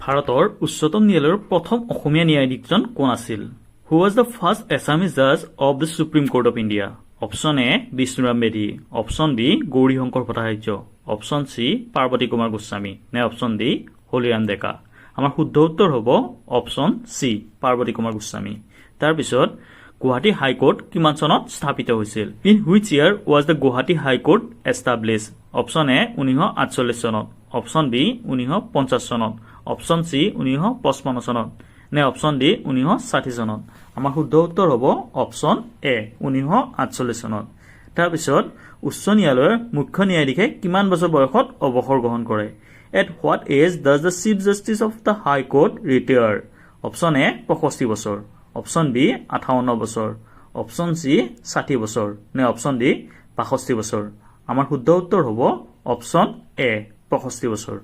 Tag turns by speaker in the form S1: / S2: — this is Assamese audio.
S1: ভাৰতৰ উচ্চতম ন্যায়ালয়ৰ প্ৰথম অসমীয়া ন্যায়াধীশজন কোন আছিল? Who was the first Assamese জাজ of the Supreme Court of India? Option A Bishnuram Medhi, option B Gaurishankar Bhattacharya, option C Parbati Kumar Goswami নে অপশ্যন ডি হলিৰাম ডেকা? আমাৰ শুদ্ধ উত্তৰ হ'ব অপশ্যন চি পাৰ্বতী কুমাৰ গোস্বামী। তাৰপিছত গুৱাহাটী হাইকোৰ্ট কিমান চনত স্থাপিত হৈছিল? In which year was the Guwahati high court establish? Option A 1948 চনত, অপশ্যন বি 1950 চনত, অপশ্যন চি 1955 চনত নে অপশ্যন ডি 1960 চনত? আমাৰ শুদ্ধ উত্তৰ হ'ব অপশ্যন এ 1948 চনত। তাৰপিছত উচ্চ ন্যায়ালয়ৰ মুখ্য ন্যায়াধীশে কিমান বছৰ বয়সত অৱসৰ গ্ৰহণ কৰে? At what age does the chief justice of the high court retire? Option A 65 বছৰ, অপশ্যন বি 58 বছৰ, অপশ্যন চি 60 বছৰ নে অপশ্যন ডি 62 বছৰ? আমাৰ শুদ্ধ উত্তৰ হ'ব অপশ্যন এ 65 বছৰ।